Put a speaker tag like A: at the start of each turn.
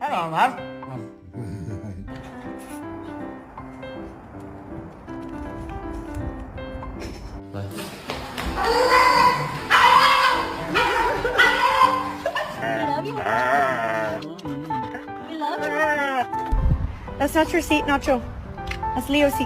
A: Ano naman?
B: That's not your seat, Nacho. That's Leo's seat.